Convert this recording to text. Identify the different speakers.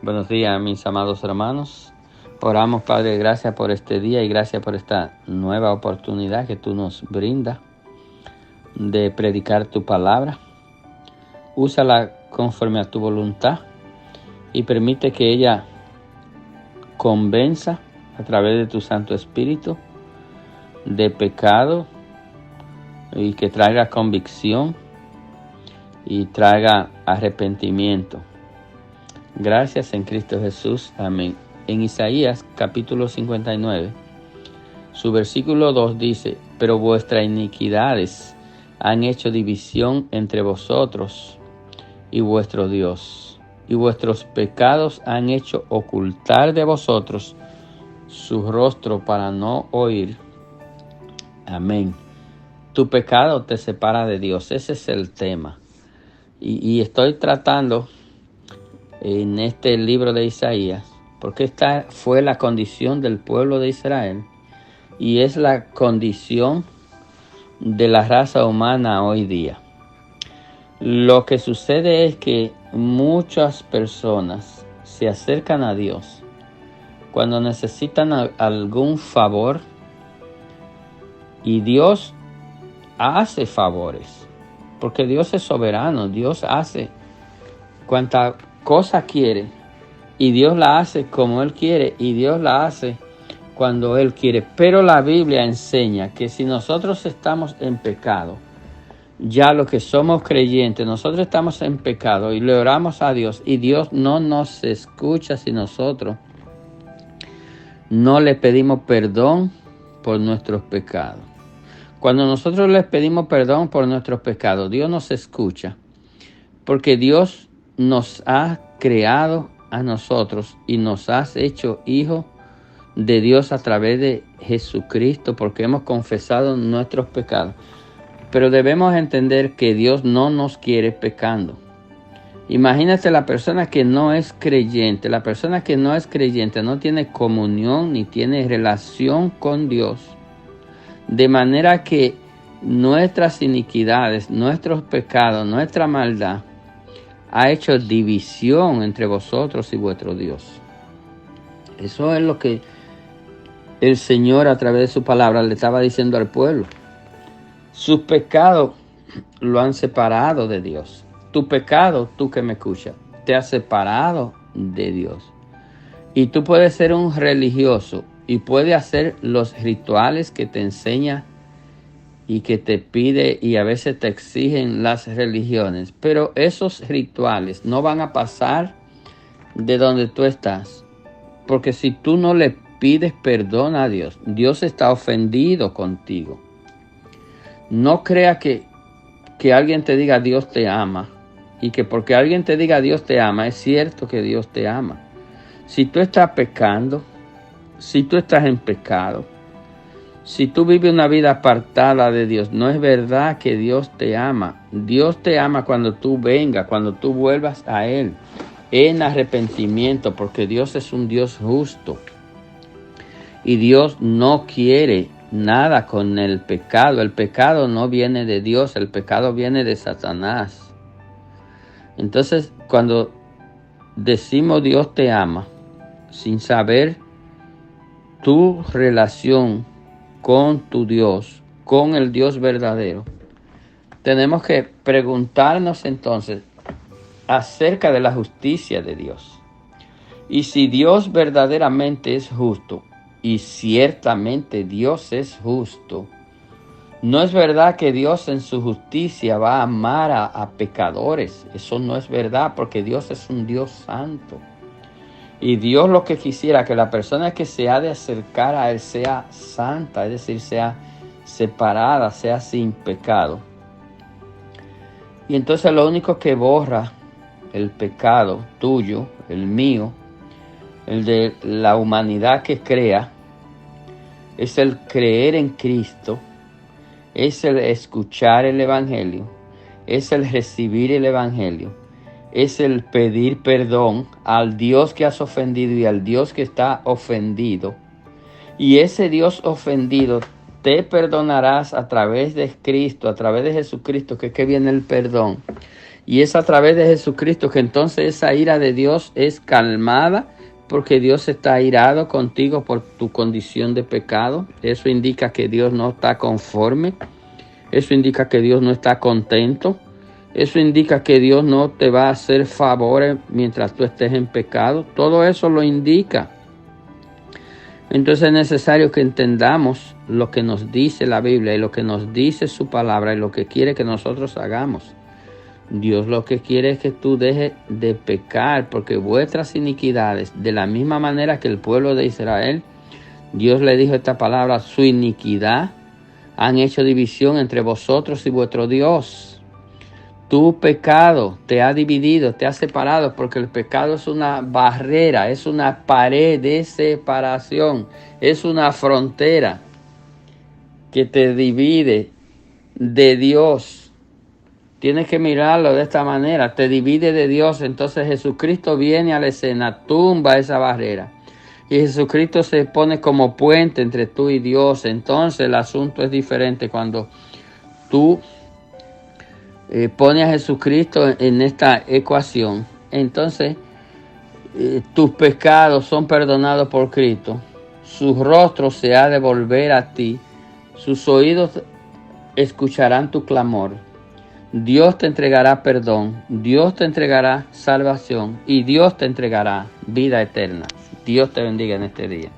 Speaker 1: Buenos días, mis amados hermanos. Oramos, Padre, gracias por este día y gracias por esta nueva oportunidad que tú nos brindas de predicar tu palabra. Úsala conforme a tu voluntad y permite que ella convenza a través de tu Santo Espíritu de pecado y que traiga convicción y traiga arrepentimiento. Gracias en Cristo Jesús. Amén. En Isaías capítulo 59, su versículo 2 dice: pero vuestras iniquidades han hecho división entre vosotros y vuestro Dios, y vuestros pecados han hecho ocultar de vosotros su rostro para no oír. Amén. Tu pecado te separa de Dios. Ese es el tema. Y estoy tratando en este libro de Isaías, porque esta fue la condición del pueblo de Israel y es la condición de la raza humana hoy día. Lo que sucede es que muchas personas se acercan a Dios cuando necesitan algún favor y Dios hace favores, porque Dios es soberano. Dios hace cuanta cosa quiere y Dios la hace como Él quiere y Dios la hace cuando Él quiere. Pero la Biblia enseña que si nosotros estamos en pecado, ya los que somos creyentes, nosotros estamos en pecado y le oramos a Dios y Dios no nos escucha si nosotros no le pedimos perdón por nuestros pecados. Cuando nosotros les pedimos perdón por nuestros pecados, Dios nos escucha, porque Dios nos ha creado a nosotros y nos ha hecho hijos de Dios a través de Jesucristo, porque hemos confesado nuestros pecados. Pero debemos entender que Dios no nos quiere pecando. Imagínate la persona que no es creyente. La persona que no es creyente no tiene comunión ni tiene relación con Dios. De manera que nuestras iniquidades, nuestros pecados, nuestra maldad ha hecho división entre vosotros y vuestro Dios. Eso es lo que el Señor a través de su palabra le estaba diciendo al pueblo. Sus pecados lo han separado de Dios. Tu pecado, tú que me escuchas, te has separado de Dios. Y tú puedes ser un religioso y puedes hacer los rituales que te enseña y que te pide y a veces te exigen las religiones. Pero esos rituales no van a pasar de donde tú estás. Porque si tú no le pides perdón a Dios, Dios está ofendido contigo. No crea que alguien te diga Dios te ama y que porque alguien te diga Dios te ama, es cierto que Dios te ama. Si tú estás pecando, si tú estás en pecado, si tú vives una vida apartada de Dios, no es verdad que Dios te ama. Dios te ama cuando tú vengas, cuando tú vuelvas a Él en arrepentimiento, porque Dios es un Dios justo y Dios no quiere nada con el pecado. El pecado no viene de Dios, el pecado viene de Satanás. Entonces, cuando decimos Dios te ama, sin saber tu relación con tu Dios, con el Dios verdadero, tenemos que preguntarnos entonces acerca de la justicia de Dios. Y si Dios verdaderamente es justo, y ciertamente Dios es justo, no es verdad que Dios en su justicia va a amar a pecadores. Eso no es verdad, porque Dios es un Dios santo. Y Dios lo que quisiera que la persona que se ha de acercar a Él sea santa, es decir, sea separada, sea sin pecado. Y entonces lo único que borra el pecado tuyo, el mío, el de la humanidad que crea, es el creer en Cristo, es el escuchar el Evangelio, es el recibir el Evangelio, es el pedir perdón al Dios que has ofendido y al Dios que está ofendido. Y ese Dios ofendido te perdonarás a través de Cristo, a través de Jesucristo, que viene el perdón. Y es a través de Jesucristo que entonces esa ira de Dios es calmada, porque Dios está airado contigo por tu condición de pecado. Eso indica que Dios no está conforme. Eso indica que Dios no está contento. Eso indica que Dios no te va a hacer favores mientras tú estés en pecado. Todo eso lo indica. Entonces es necesario que entendamos lo que nos dice la Biblia y lo que nos dice su palabra y lo que quiere que nosotros hagamos. Dios lo que quiere es que tú dejes de pecar, porque vuestras iniquidades, de la misma manera que el pueblo de Israel, Dios le dijo esta palabra, su iniquidad han hecho división entre vosotros y vuestro Dios. Tu pecado te ha dividido, te ha separado, porque el pecado es una barrera, es una pared de separación, es una frontera que te divide de Dios. Tienes que mirarlo de esta manera, te divide de Dios. Entonces Jesucristo viene a la escena, tumba esa barrera. Y Jesucristo se pone como puente entre tú y Dios. Entonces el asunto es diferente cuando tú pones a Jesucristo en esta ecuación. Entonces tus pecados son perdonados por Cristo. Su rostro se ha de volver a ti. Sus oídos escucharán tu clamor. Dios te entregará perdón, Dios te entregará salvación y Dios te entregará vida eterna. Dios te bendiga en este día.